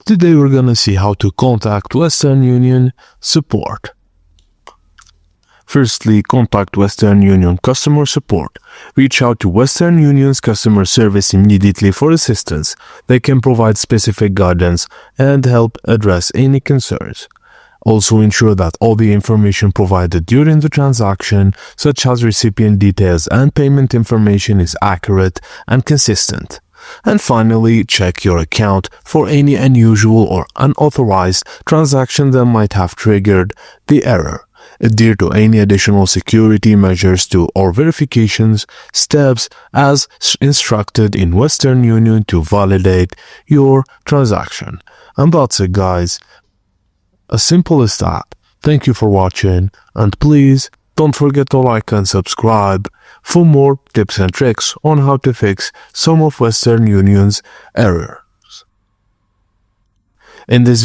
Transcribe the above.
Today we're gonna see how to contact Western Union support. Firstly, contact Western Union customer support. Reach out to Western Union's customer service immediately for assistance. They can provide specific guidance and help address any concerns. Also ensure that all the information provided during the transaction, such as recipient details and payment information, is accurate and consistent. And finally, check your account for any unusual or unauthorized transaction that might have triggered the error. Adhere to any additional security measures or verifications steps as instructed in Western Union to validate your transaction. And that's it, guys. As simple as that. Thank you for watching, and please don't forget to like and subscribe for more tips and tricks on how to fix some of Western Union's errors. In this video,